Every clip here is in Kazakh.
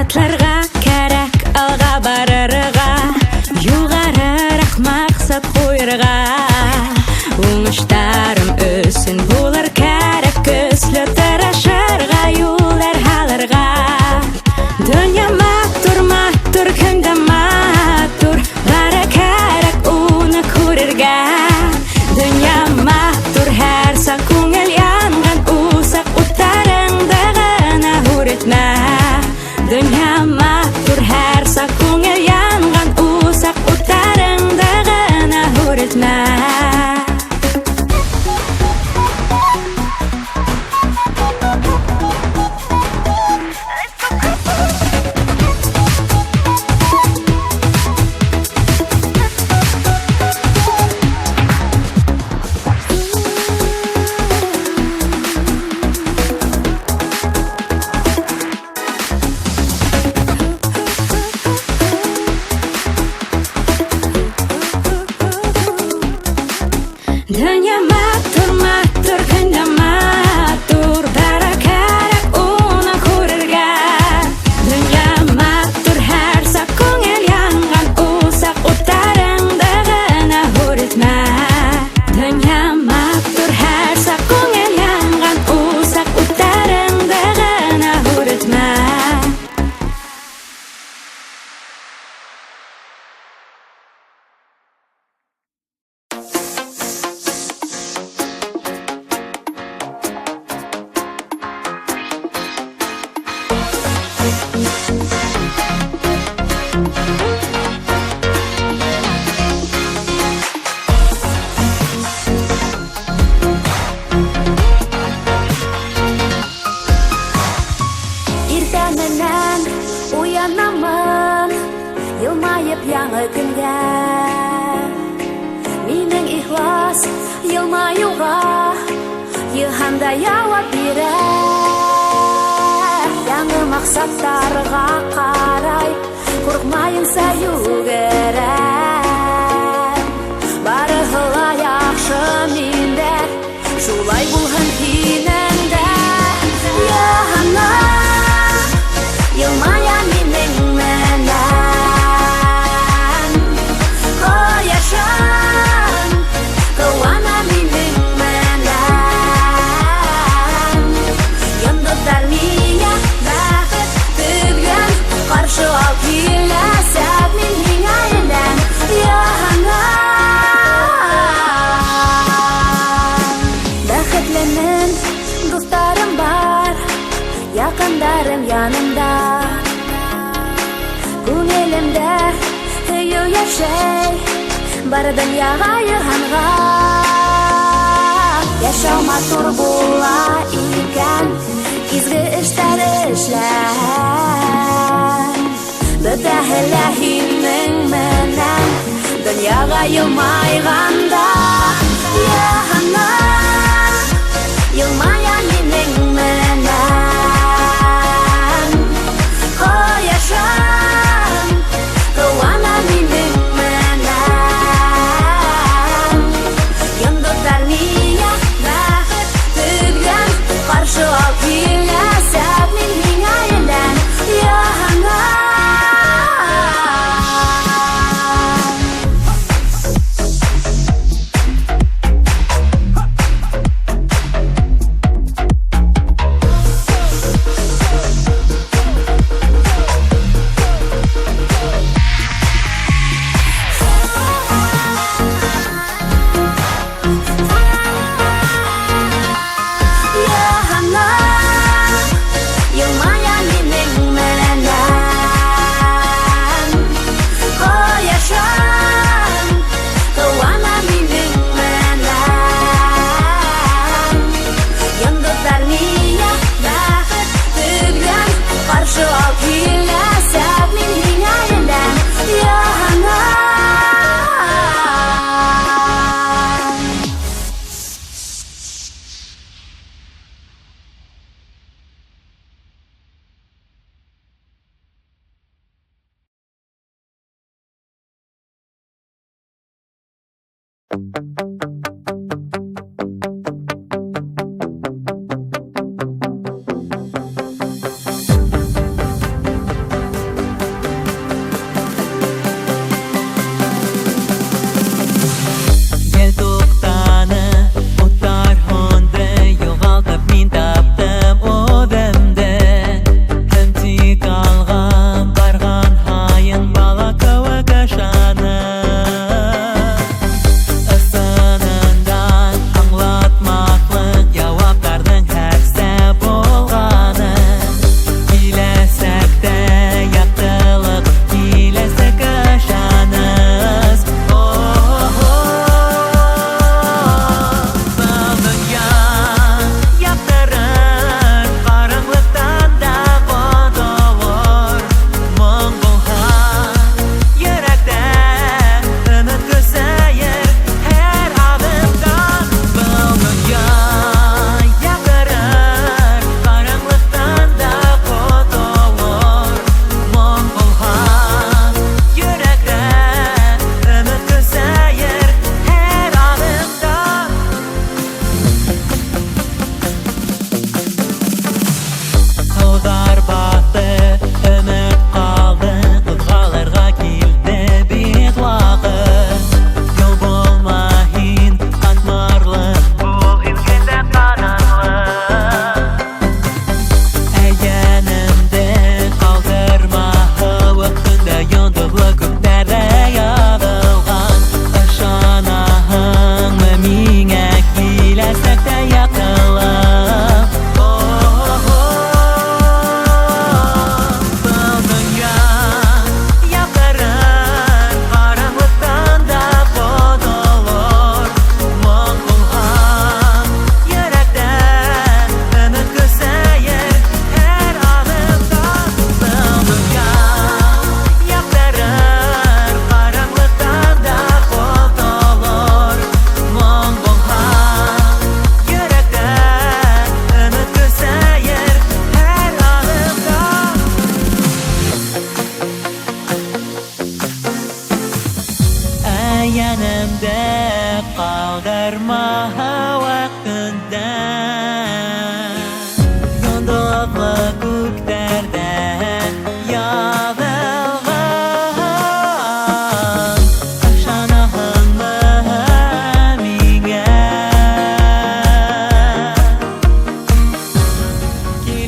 Атларға кәрәк алға барырға, юғарырақ мақсат қойырға. Уңыштарым өсін болар кәрәк көслі тырышырға, юлдар халырға. Дүния матур, күнді матур, бары кәрәк уны көрірге. Дүния матур, әр сақ көңіл янған усақ ұттарыңды ғана өретмә. Дүния матур, әр сақ көңіл янған усақ ұттарыңды ғана өретмә. Дүния матур, күнді матур, бәрі кәрәк уны көрірге. Дүния матур, әр сақ көңіл янған усақ ұттарыңды ғана өретмә. Дүния матур, әр сақ көңіл янған усақ ұттарыңды ғана өретмә. Иртәненнән уянамын, елмайып яңа көнгә. Минең ихлас елмаюга елһамда яуап бирә. Яңа максаттарга карай курыкмайынса йөгерә. Барыһы ла яхшы миндә, шулай булһын һинең дә. Яңа елмая минең менән, кояшым кылана минең менән. Йондызлар миңа бәхет төгән, каршы ал киләсәк мин миңа елән. Яңа бәхетленең, дусларым бар, якындарым янымда. Күңелемдә һөю яшәй, бары дөньяга йыһанга. Яшәү матур була икән, изге эшләр эшләһәң. Бөтәһе лә һинең менән, дөньяга йылмайганда. Яңа елмая минең менән, кояшым кылана минең менән. Йондызлар миңа бәхет төгән, каршы ал киләсәк мин миңа елән. Яңа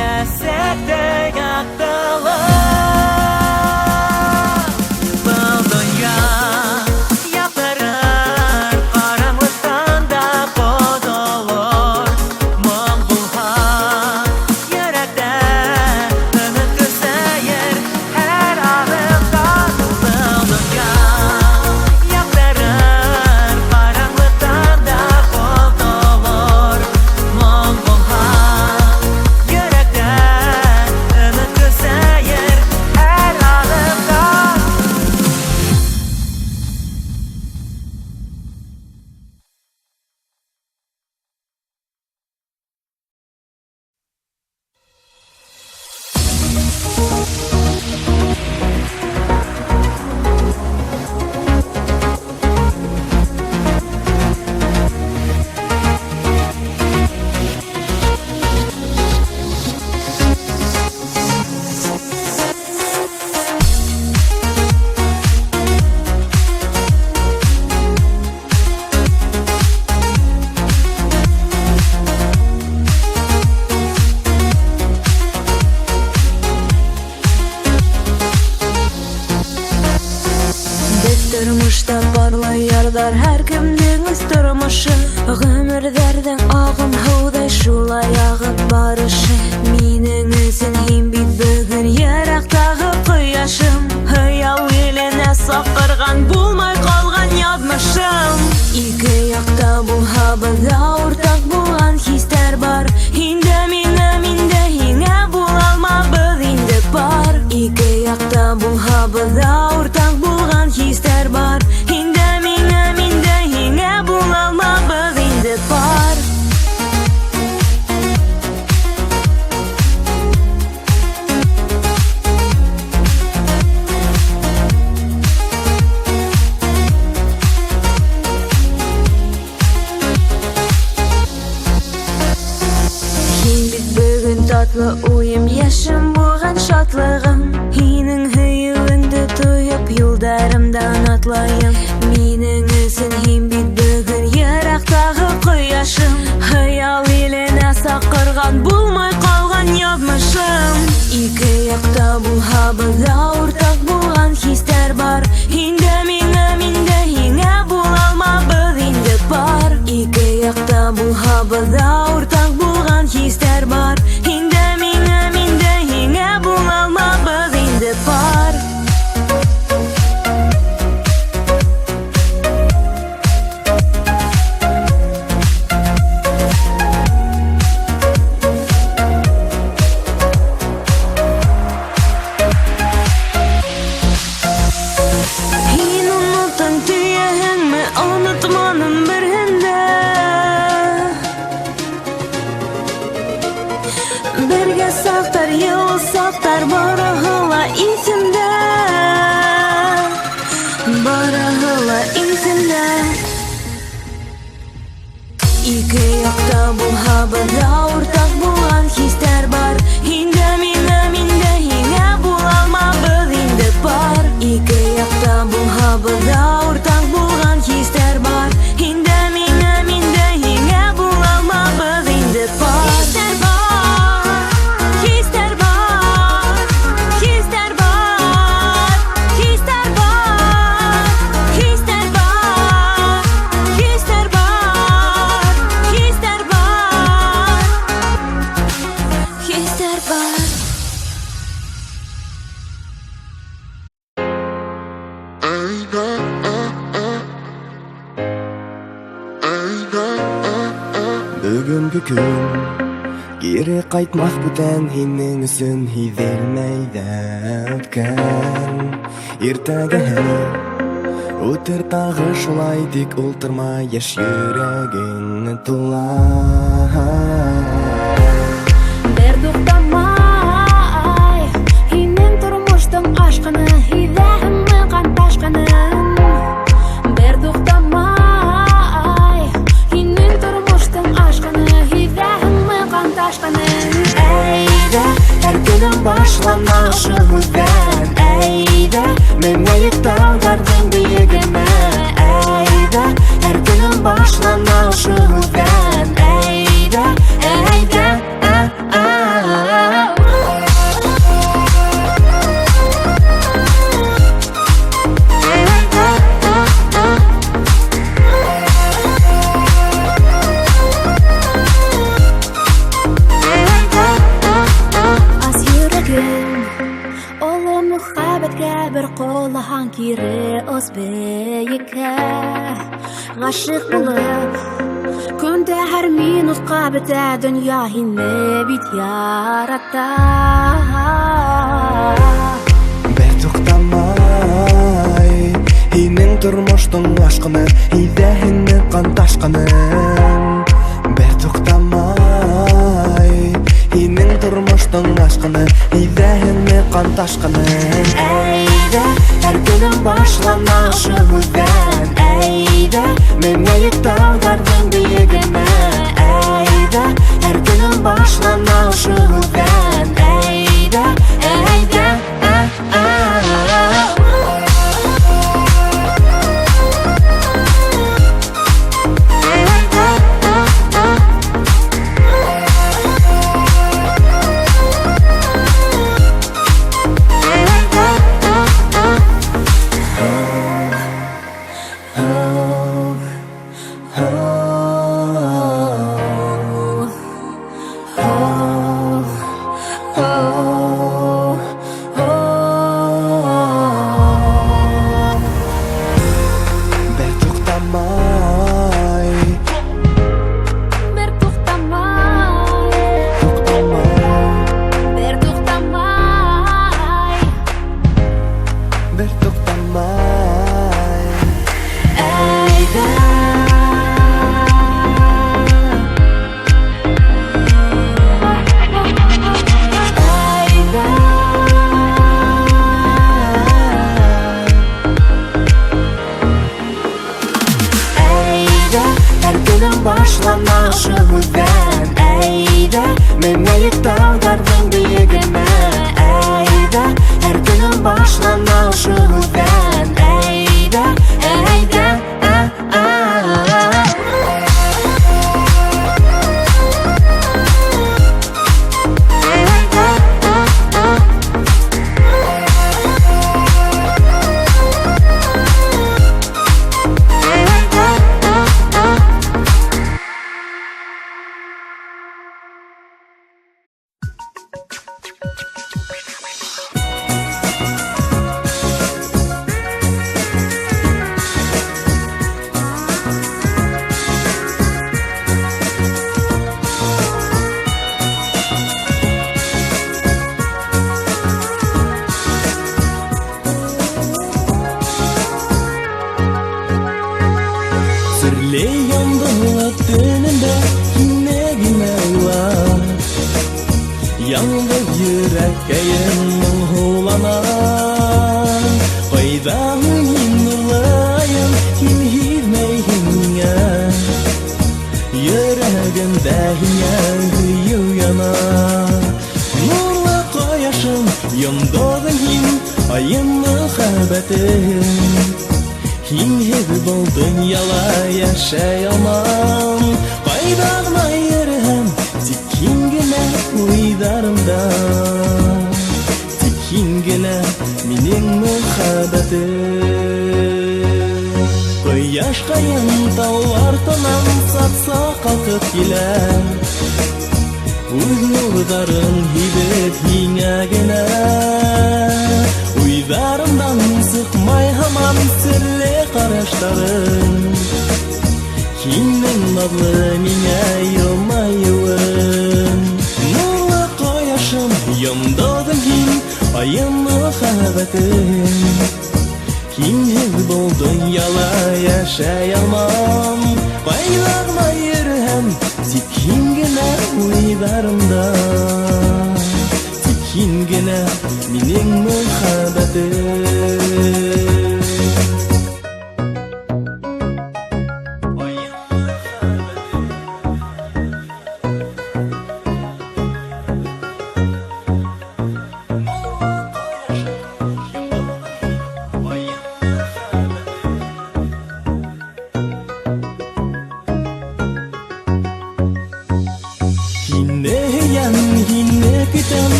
Көйләсәк тә яктылык. Был дөнья яктырыр, караңгылыктан да кодылыр. Моң булһа йөрәктә, өмет көсәер һәр адымда. Был дөнья яктырыр, караңгылыктан да кодылыр. Моң булһа йөрәктә, өмет көсәер һәр адымда. Без тормышта барлы ярдар, һәр кемнең үз тормышы. Гомердәрдән агым һудай шулай агып барышы. Минең өчен һин бит бүген ерактагы кояшым. Хыял иленә сакырган, булмай калган язмышым. Ике якта булһа бездә уртак булган хистәр бар. Инде миңа, миндә һиңә була алмабыз инде пар. Ике якта булһа бездә уртак булган хистәр бар. Инде миңа, миндә һиңә була алмабыз инде пар. Һин бит бүген татлы уем, яшем булган шатлыгым. Һинең һөюеңде тоеп юлдарымдан атлаем. Минең өчен һин бит бүген ерактагы кояшым. Хыял иленә сакырган, булмай калган язмышым. Ике якта булһа бездә уртак булган хистәр бар. Инде миңа, миндә һиңә була алмабыз инде пар. Ике якта булһа бездә уртак булган хистәр бар. Инде миңа, миндә һиңә була алмабыз инде пар. Һин онытың тиеһеңме, онытманым берһендә. Бергә сактар, йылы сактар, барыһы ла исемдә. Барыһы ла исемдә. Ике якта булһа бездә уртак булган хистәр бар. Инде миңа, миндә һиңә була алмабыз инде пар. Ике якта булһа бездә уртак булган хистәр бар. Инде миңа, миндә һиңә була алмабыз инде пар. Хистәр бар, хистәр бар, хистәр бар, хистәр бар, хистәр бар, хистәр бар, хистәр бар, хистәр бар. Бүгінгі күн кері қайтмас бүтән, һинең өсөн һиҙелмәй ҙә үткән. Иртәгә үтер тағы шулай, тик ултырма, йәш йөрәгең тула. Бер туктамай, һинең тормыштың ашкыны, һиҙәһеңме ҡан ташҡынын. Бер туктамай, һинең тормыштың ашкыны, һиҙәһеңме ҡан ташҡынын. Әйҙә, һәр көнөң башлана ошо һүҙҙән. Әйҙә, миңә йөктәүҙәрҙең бейегенә. Әйҙә, һәр көнөң башлана ошо һүҙҙән. Әйҙә, әйҙә. muhabbetga bir qo'llahan kiri o'zbekka g'ashiq bo'lib kunda har minutga bita dunyo hinni bit yaratda bir to'xtamay hining turmushning aşkını hidahinni qon tashqinin bir to'xtamay hining turmushning aşkını hidahinni qon tashqinin ayda her günüm başlanar şu hüzden ayda menga yetağdardın biyigime ayda her günüm başlanar şu hüzden ayda ayda başlanar şu hüzden ayda menga yetağdardın biyigime ayda her günüm başlanar şu hüzden ayda ayda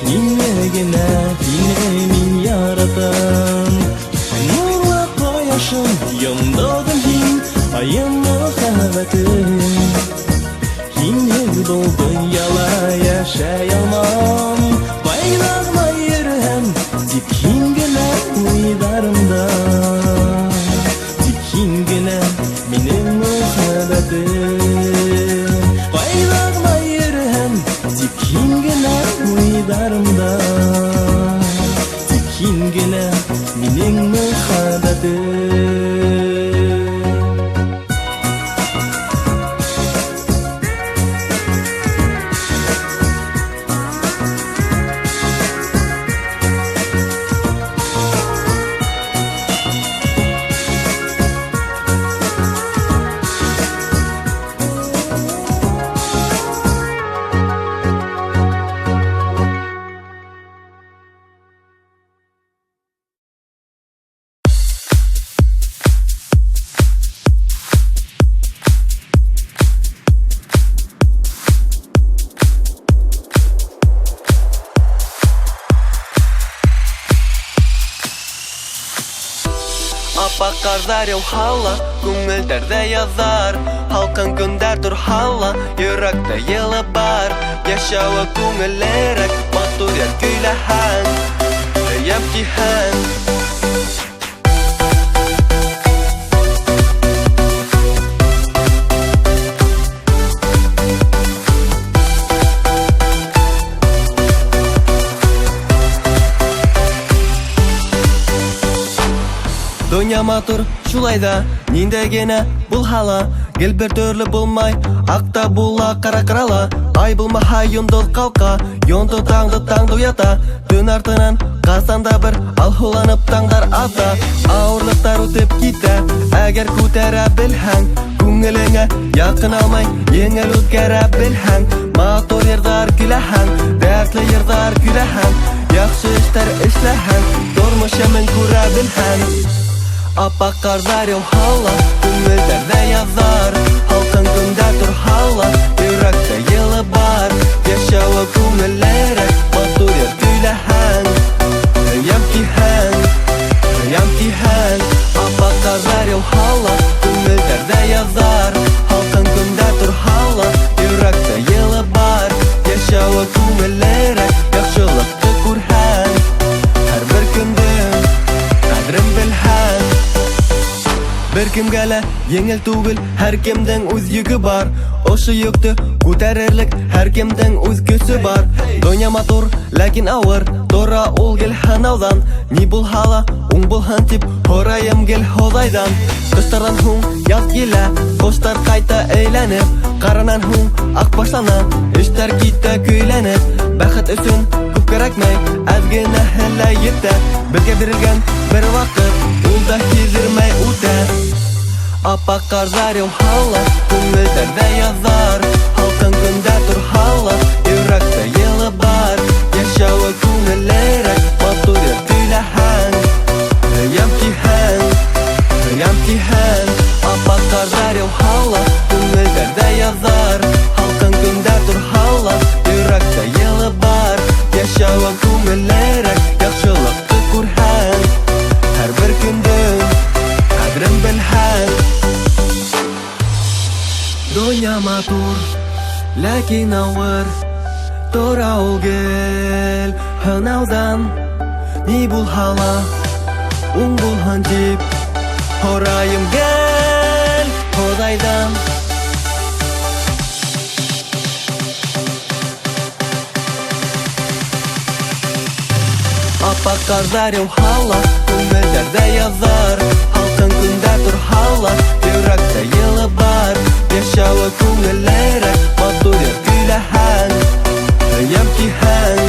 Yine gene yine min yaratan Nurla koyaşım yomdodum hin ayım muhabbetim Hindir doldun yala yaşayamam Bayrağına yürühem dik hingine uydarımda Dik hingine benim muhabbetim Bayrağına yürühem dik hingine uydarımda Dik hingine benim muhabbetim Bakar zaryo halla, күңелдәрдә язар Халкын көндәрдер хalla, йөрәктә йылы бар Яшәве күңеллерәк, матур яр көйләһәң Ям киһәң Dünya матур шулайда, нинде генә бул хала Гел бер төрле булмай, акта була кара крала Ай булмаһа йондол калка, йонды таңды уята Төн артынан касанда бер алхуланып таңдар ата Ауырлыктар үтеп китә, әгәр күтәрә белһәң Күңелеңә якын алмай, еңел үткәрә белһәң Матур йырдар киләһәң, дәртле йырдар киләһәң Яхшы эшләр эшләһәң, тормышын күрә белһәң Аппак кардар хalla, күңелдәрдә язар Халкын көндәрдер хalla, йөрәктә йылы бар Яшәве күңеллерәк, матур яр көйләһәң Ям киһәң Аппак кардар хalla, күңелдәрдә язар Халкын көндәрдер хalla, йөрәктә йылы бар Яшәве күңеллерәк, яхшылыкты күрһәң Һәрбер көндең кадерен белһәң Бер кемгә лә еңел түгел, һәр кемдең үз йөге бар Ошы йөкте күтәрерлек, һәр кемдең үз көсе бар Дөнья матур, ләкин авыр, тора ул гел һанаудан Ни булһа уң булһын тип, һорайым гел Ходайдан Кыштардан һуң яз килә, коштар кайта әйләнеп Каранан һуң ак башлана, эштәр китә көйләнеп Бәхет өсөн күп кәрәкмәй, әз генә һәллә етә Безгә бирелгән бер вакыт, ул да сизелмәй үтә Аппак кардар хalla, күңелдәрдә язар Халкын көндәрдер хalla, йөрәктә йылы бар Яшәве күңеллерәк, матур яр көйләһәң Ям киһәң Аппак кардар хalla, күңелдәрдә язар Халкын көндәрдер хalla, йөрәктә йылы бар Яшәве күңеллерәк, яхшылыкты күрһәң Һәрбер көндең кадерен белһәң Дөнья матур, ләкин авыр Тора ул гел һынаудан Ни булһа уң булһын тип Һорайым гел Ходайдан Аппак кардар хalla, күңелдәрдә язар Халкын көндәрдер хalla, йөрәктә йылы бар Яшәве күңеллерәк, матур яр көйләһәң Ям киһәң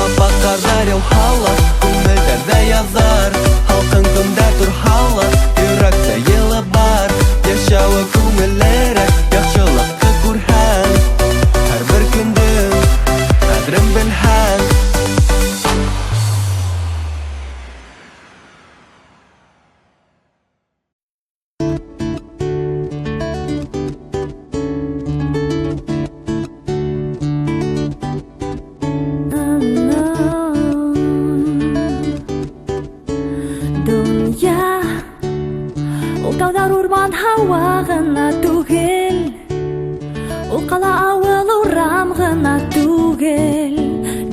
Аппак кардар хalla, күңелдәрдә язар Халкын көндәрдер хalla, йөрәктә йылы бар Яшәве күңеллерәк, яхшылыкты күрһәң Һәрбер көндең кадерен белһәң һава гына түгел, ул кала авыл урам гына түгел,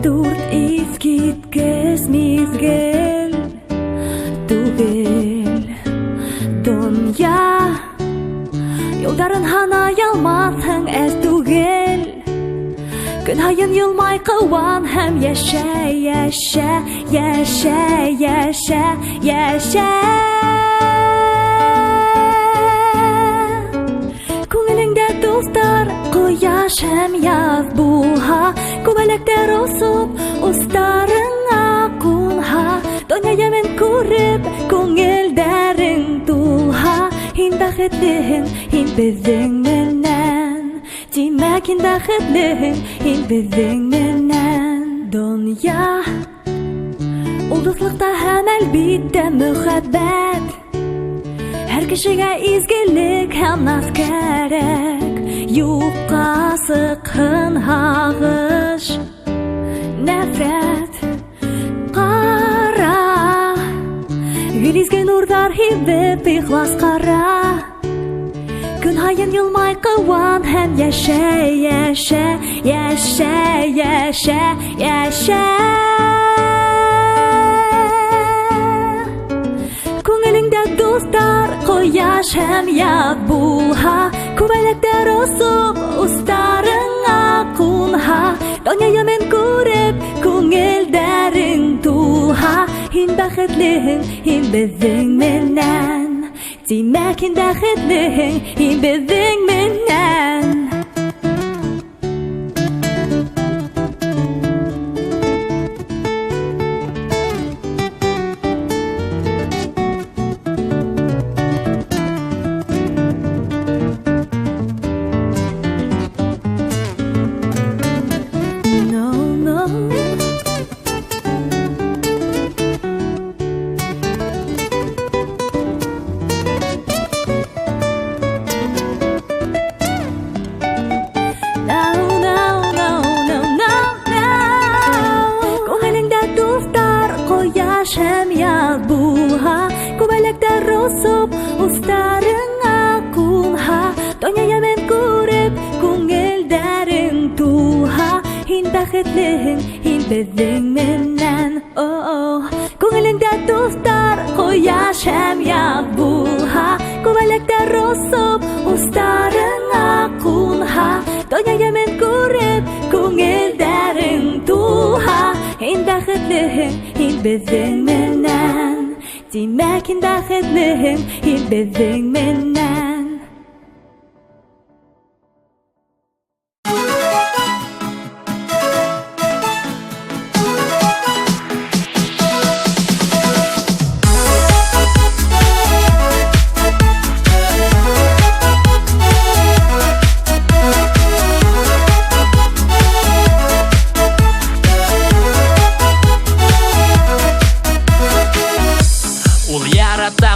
дүрт искиткес мизгел түгел. Дөнья юлдарын һанай алмассың әз түгел, көн һайын елмай кыуан һәм яшә, яшә, яшә, яшә, яшә. Күңелеңдә дустар, кояш һәм яз булһа, күбәләктәр осып, устарыңа кунһа, дөнья мен күреп, күңелдәрең тулһа, һин бәхетлеһең, һин безнең менән. Димәк, һин бәхетлеһең, һин безнең менән. Дөнья ул дуслыкта һәм әлбиттә мөхәббәт, һәр кешегә изгелек һәм наз кәрәк. Юкка сыҡһын һағыш, нәфрәт ҡара, гел изге нурҙар һибеп ихлас ҡара. Көн һайын йылмай ҡыуан һәм яшә, яшә, яшә, яшә, яшә. Күңелеңдә дустар, кояш һәм яҙ булһа, күбәләктәр осоп, устарыңа ҡунһа, донъя мен күреп, күңелдәрең тулһа, һин бәхетлеһең, һин безнең менән. Димәк, һин бәхетлеһең, һин безнең менән. Һәм яҙ булһа, күбәләктәр осоп, устарыңа ҡунһа, донъя мен күреп, күңелдәрең тулһа, һин бәхетлеһең, һин безнең менән. Күңелеңдә дустар, кояш һәм яҙ булһа, күбәләктәр осоп, устарыңа ҡунһа, донъя мен күреп, күңелдәрең тулһа, һин бәхетлеһең, һин безнең менән. Димәк, һин бәхетлеһең, һин безнең менән.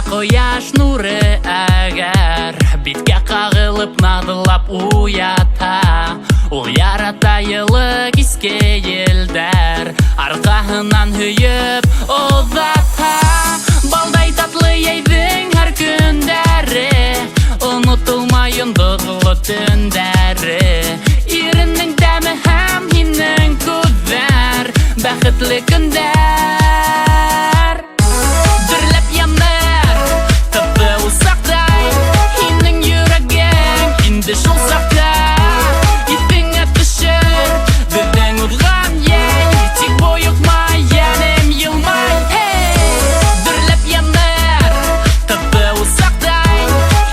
Кояш нуры әгәр биткә ҡағылып наҙылап уята, ул ярата йылы киске елдәр, арҡаһынан һөйөп оҙата. Балдай татлы йәйҙең һәр көндәре, онотолмай йондоҙло төндәре, иренең тәме һәм һинең күҙҙәр, бәхетле көндәр. Дөрләп яныр тыпты усаҡтай, һинең йөрәгең инде шул саҡта. Иҫеңә төшөр беҙҙең уҙған йәй, тик бойоҡмай, йәнем йылмай. Дөрләп яныр тыпты усаҡтай,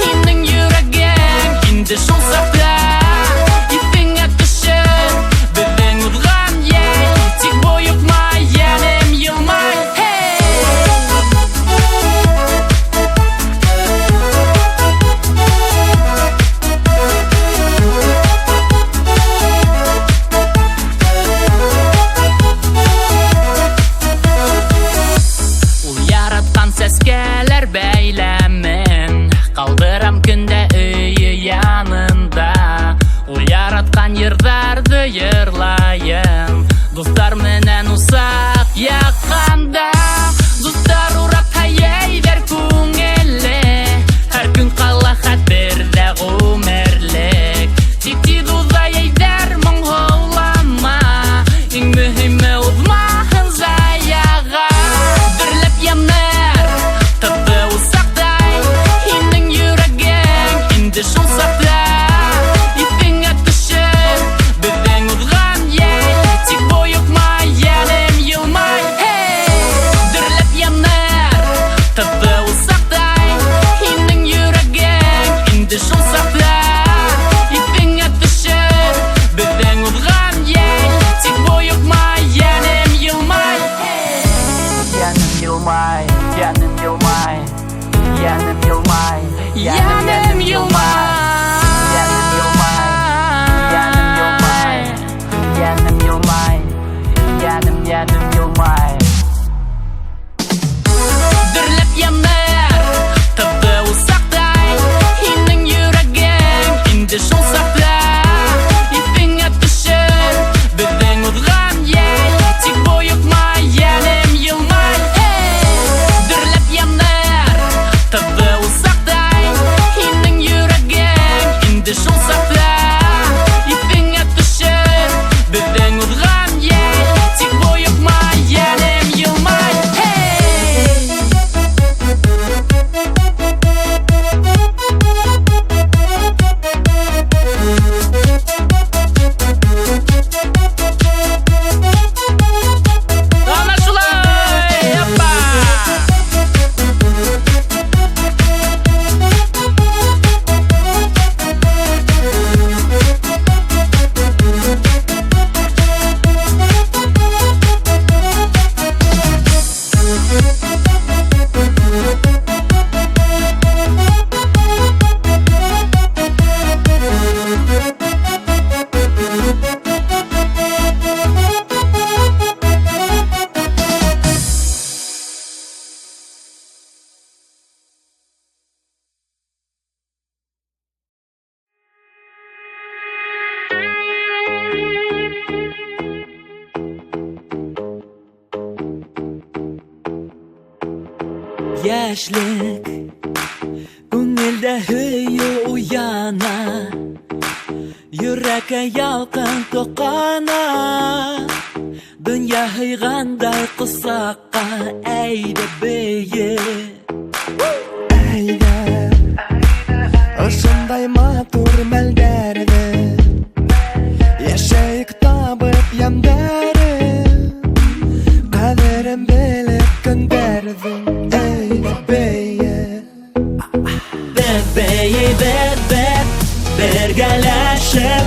һинең йөрәгең инде шул саҡта. Иҫеңә төшөр беҙҙең уҙған йәй, тик бойоҡмай, йәнем йылмай. yılmay, yanım yılmay, yanım yılmay, yanım yılmay, yanım yılmay, yanım yılmay, yanım yılmay, yanım yılmay. Dürlep yanar, tıpkı uzaktay, senin yüreğin indi şol sakla. İpine düşer, bizden uzgan yel, tek boyukma yanım yılmay. Dürlep yanar, tıpkı uzaktay, senin yüreğin indi şol sakla. İpine düşer, bizden uzgan yel, tek boyukma yanım yılmay. Anlaşılay, yapma. Яшьлек күңелдә хөйе уяна, йөрәккә ялкын токана. Дөнья һыйгандай кысакка, әйдә бейе, әйдә ошондай матур мәлдәрдә яшәйек табып ямдары, кадерен белеп көндәрдә. Birgələşib,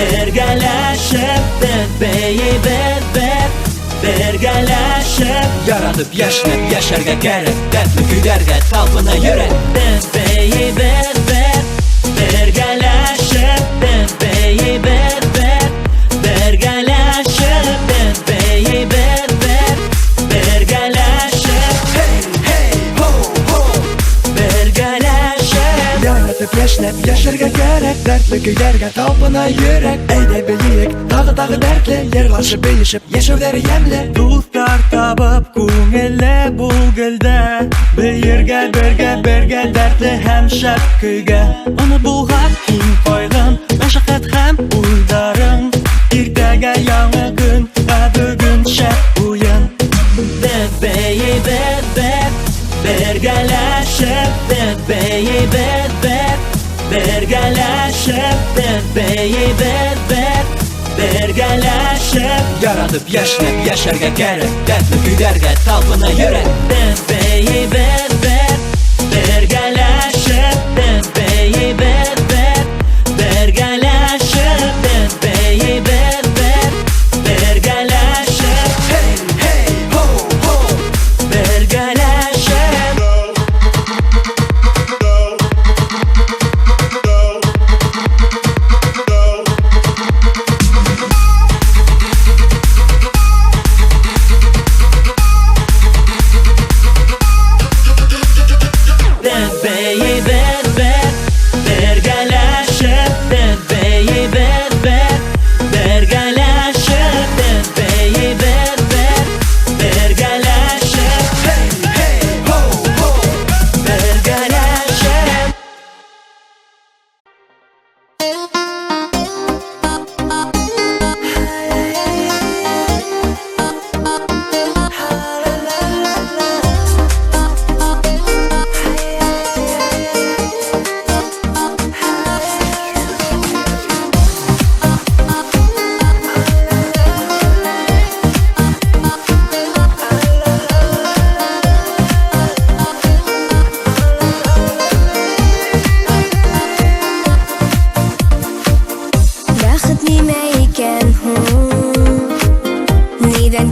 birgələşib, birgələşib, yaradıb yaşnıb, yaşarga gərək, dərdli gülərgə, talpına yürək. Birgələşib, birgələşib, yaratıb yaşnab, yaşarga gərək, dərdli gülərgə, talpına yürək. Әйдә белик, тагы дәртле, йырлашып, бейишеп, яшәүләре ямьле. Дуслар табып, күңелле бул гөлдә, бейергә, бергә дәртле һәм шәп көйгә. Аны булган һин кайгым, мәшәкать һәм уйларың, иртәгә яңа көн, бүгін шәп уен. Birgələşib, birgələşib, yaradıb yaşnab, yaşarga gərək, dərdli gülərgə, talpına yürək. Birgələşib,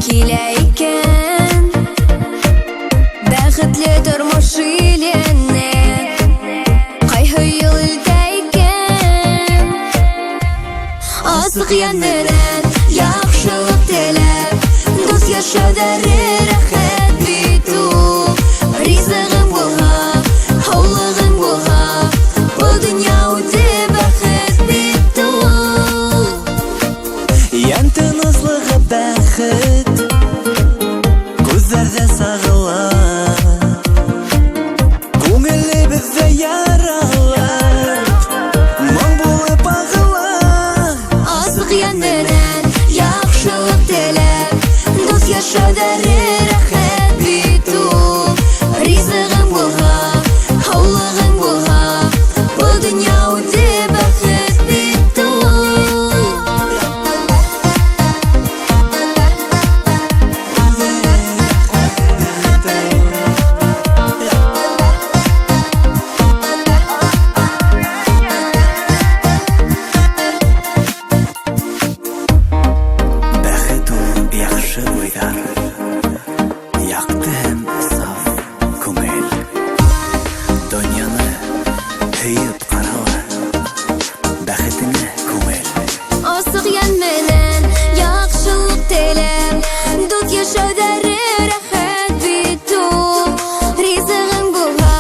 Килә икән yaşadırı rahat bitu Rizqim bolha, havlığım bolha Bu dünya ude baxit bitu Янтынызлығы бәхет Көздерде сағыла Көңілі бізде яралар Мұң болып ағыла Асық янменен яқшылық телеп Дос yaşadırı rahat bitu Rizqim bolha, havlığım bolha Bu dünya ude baxit bitu Бәхет ул яхшы уйдар Яқты һәм саф күңел Дөньяны һөйеп карала Бәхетеңә күңел Асық янменен яқшылық телеп Дут yaşadırı rahat bitu Rizqim bolha,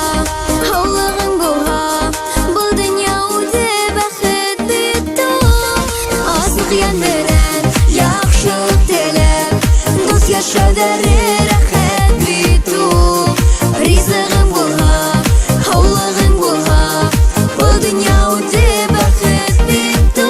havlığım bolha Bu dünya ude baxit bitu Asıq янменен яқшылық телеп Дут yaşadırı rahat bitu Rizqim bolha, havlığım bolha Bu dünya ude baxit bitu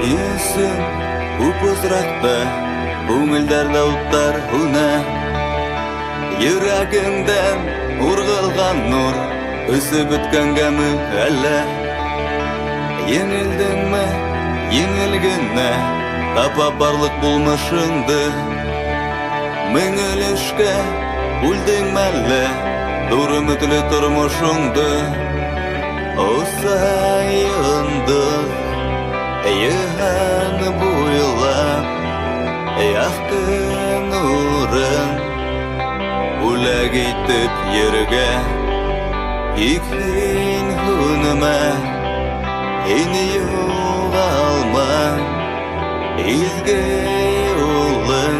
Исің ұпызырақта Көңілдерді ұттар үні Йөрәгіңден ұрғылған нұр Үсіп өткенге ме әлі Еңілдің ме, еңілгіне Тапа барлық болмышыңды Меңілішке үлдің мәлі Dur ümitli тұрмышыңды Осайынды Йыған буйлап Яқты нұрын Үләг итіп ерге Икхин хүніме Ин юғалма Изге ұлын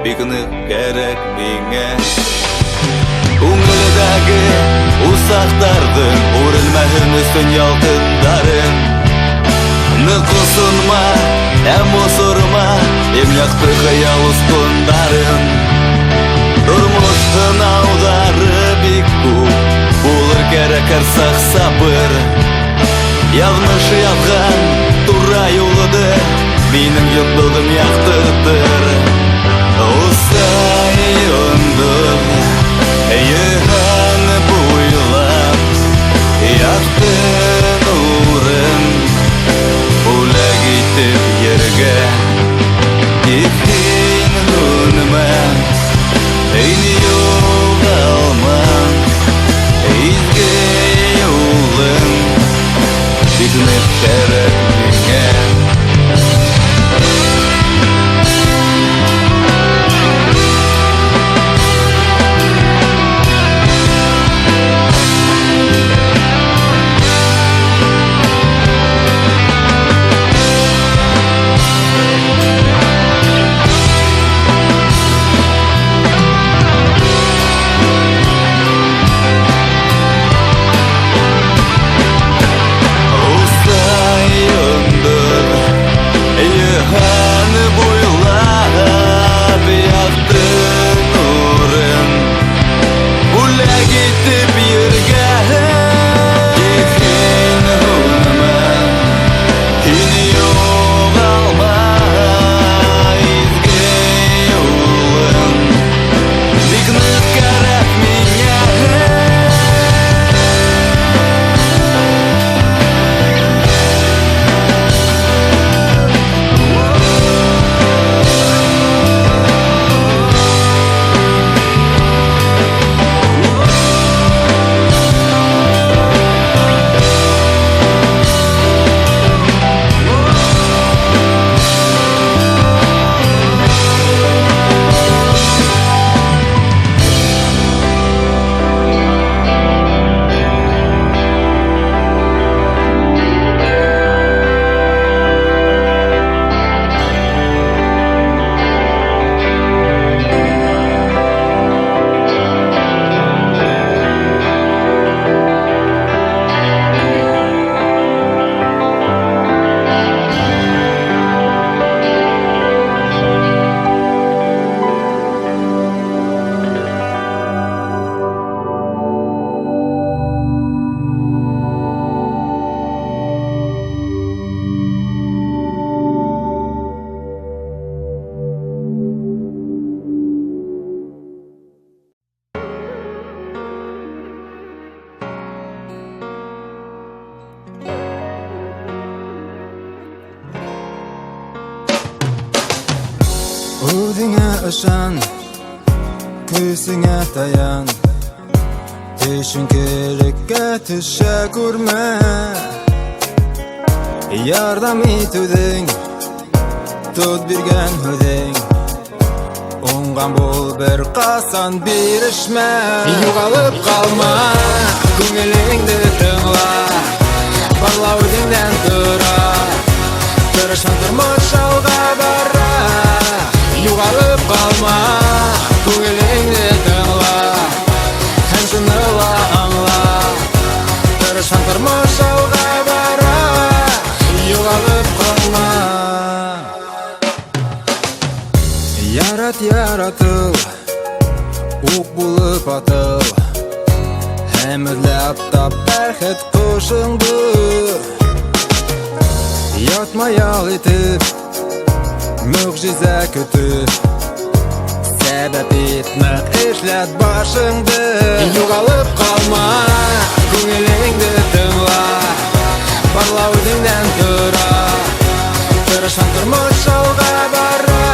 Пикнік керек меңе Көңілдәге усақтардың Үрілмәхін үстін ялтындарын Нықысынма, әм осырма Ем яқты қиял ұскындарын Тұрмышын аудары бик көп Болыр керек арсақ сабыр Явныш ятған тура юлыды Менің юттығым яқтыдыр Осайындым Йыған буйлап Яқты нұрын Үләг итеп ерге Икхин хүніме Ин юғалма Изге юлын Бигнеп керек меңе Осайындым Өзіңе ышан, көзіңе таян, Тешін керекке түші көрме. Ярдам етудің, тұт берген өдің, Оңған бол бір қасан берішме. Юғалып қалма, көңіліңді тыңла, Барлау өдіңден тұра, Тырышан тұрмыш алға бара. Юғалып қалма, көңіліңді тыңла, Һәм жыныла аңла, Тырышан тұрмыш алға бара. Юғалып қалма. Ярат яратыл, уқ болып атыл, Һәм үрләп тап бәхет құшыңды. Ятмаял етіп, мүғжизә күтіп, Сәбәп етмәк эшләт башыңды. Юғалып қалма, көңіліңді тыңла, Барлау өдіңден тұра, Тырышан тұрмыш алға бара.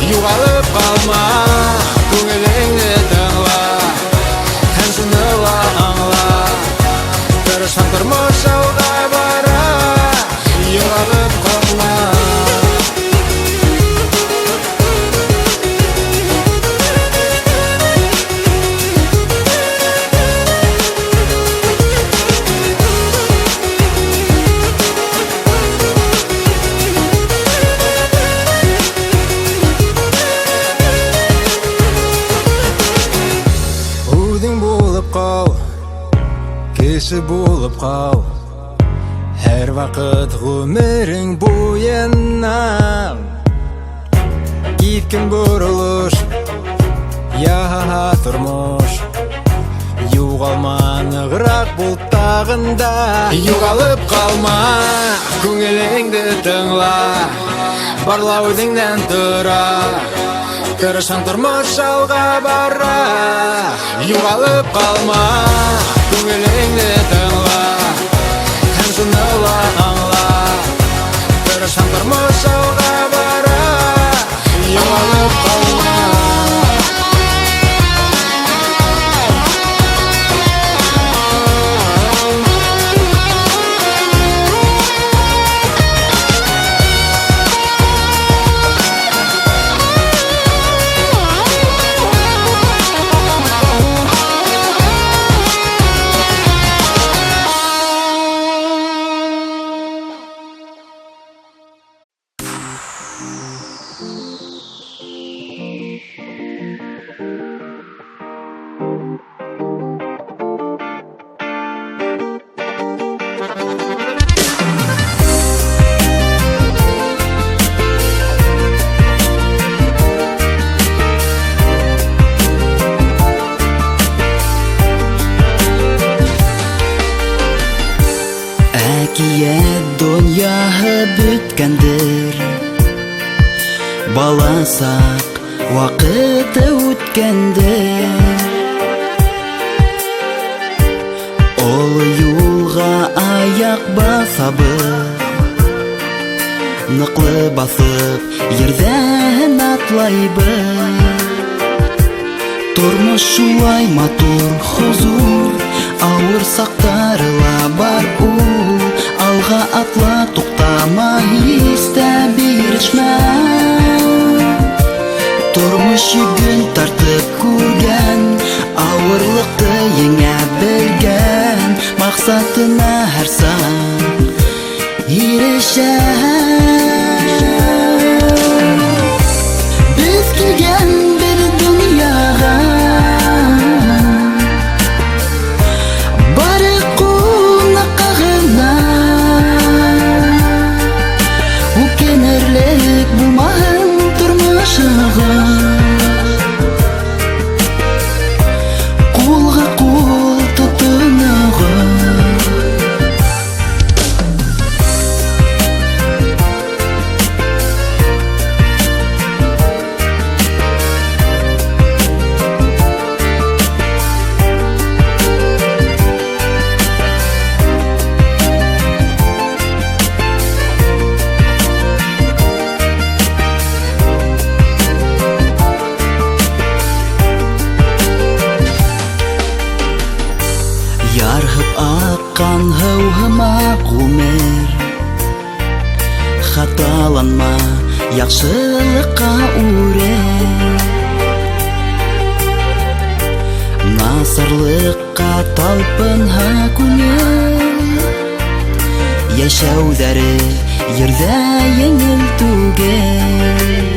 Юғалып қалма, көңіліңді тыңла, Һәм жыныла аңла, Тырышан тұрмыш алға бара. Юғалып қалма. Кеші болып қал, Әр вақыт ғұмірің бойына. Кеткен бұрылыш, Яға тұрмыш, Юғалманығырақ бұл тағында. Юғалып қалма, көңіліңді тыңла, Барлау өдіңден тұра, Тырышан тұрмыш алға бара. Юғалып қалма, көңіліңді тыңла, Һәм жыныла аңла, Тырышан тұрмыш алға бара. Юғалып қалма. Бүткәндер баласақ вақыты үткәндер. Ол юлға аяқ басабыз, Ныклы басып ердән атлайбыз. Тормыш шулай матур, хозур, Ауыр сақтарыла бар ул. Алға атла, туқтама, истә бирешмә. Тормыш йөгөн тартып күргән, Авырлыкты еңә белгән, Максатына һәр сан ирешә. Без килгән бер дөньяга, бары кунакка гына. Үкенерлек булмаган тормышыгыз, Кулга кул тотыныгыз. Ыргыма гумер Хаталанма Яхшылыкка үре Насырлыкка талпынха күңел Яшәүдәре Ердә еңел түгел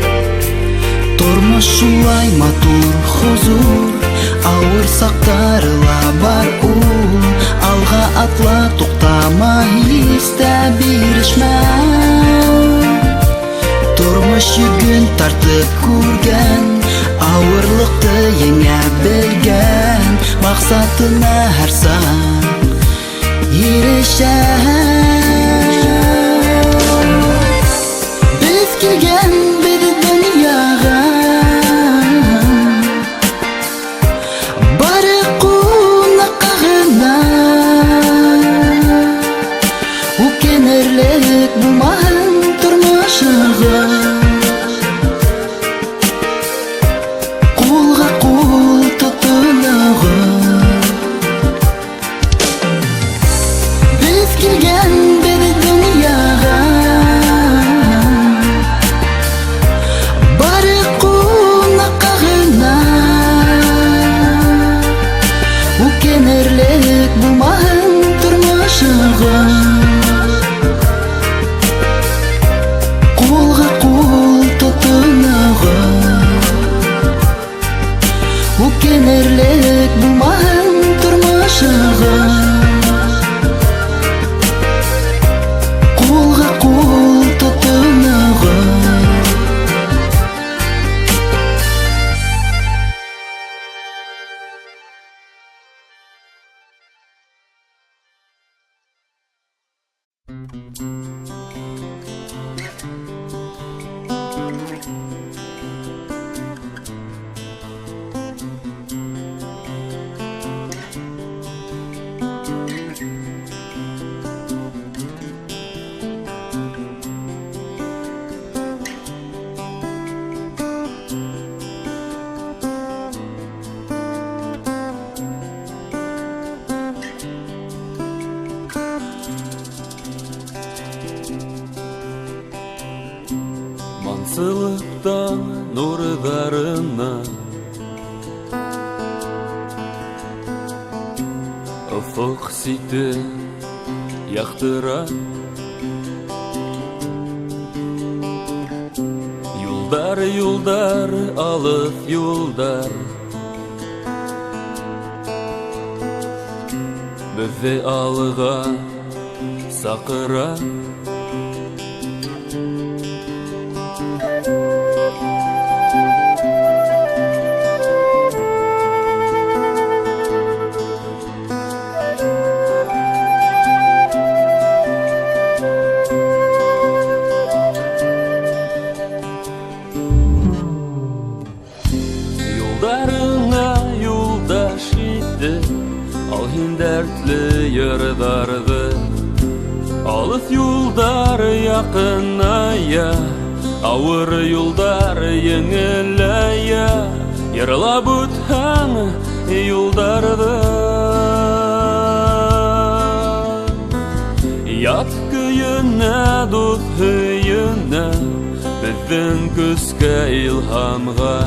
Тормыш шулай матур хозур Ауыр сактарыла бар ул Алга атла туктама Истә бирешмә Тормыш йөген тартып күргән Авырлыкты еңә белгән Максатына һәр саң ирешә Без килгән бит дөньяга Бары кунакка гына Үкенерлек булмаган тормышыга Кулга кул тотынуга Biz kelgan bir dunyoga Bari qunaqqa g'ina O'kenirlik bo'lmagan turmushiga Qo'lga qo'l tutunuga O'kenirlik bo'lmagan turmushiga Qo'lga qo'l tutunuga Мансылыктан нурдарына Ufuk сите яктыра Юлдар, юлдар, алык юлдар Безне алыга сакыра Dertli yaradardı Alif yolдар yakınaya Ağır yolдар yengilaya Yaralab ötken yoldardı Yat köyüne dut höyüne Bizden küske ilhamga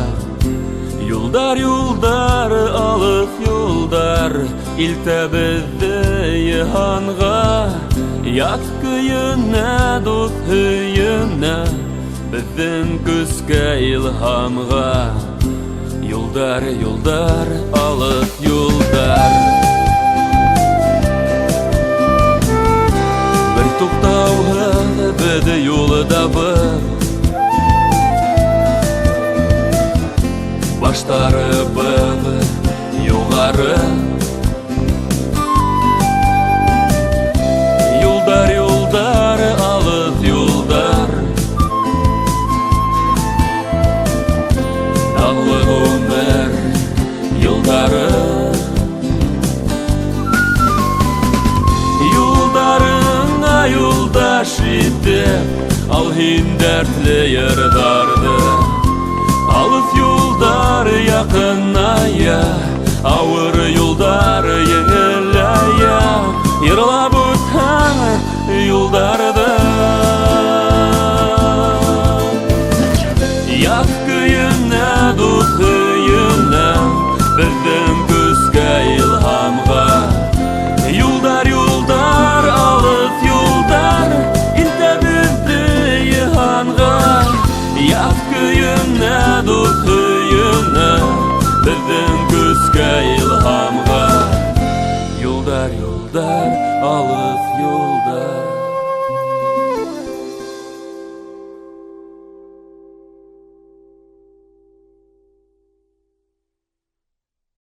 Yolдар, yolдар, alif yolдар İlte bizde yihanga Yat köyüne, dut höyüne Bizden küske ilhamga Yolдар, yolдар, alif yolдар Bir toktauga bidi yolda bir Başları bidi yukarı Yolдар, yolдар, alif yolдар Dağlı ömür yolları Yoldarına yoldaş idi Al hin dertli yerdardı Alif yolдар yakınaya Ağır yolдар yengilaya Yırlab taң yoldarda Yaz köyüne dur köyüne Bizden küske ilhamga Yolдар yolдар alıp yolдар İlte bizdi yihanga Yaz köyüne dur köyüne Bizden küske ilhamga Yolдар yolдар alıp yolдар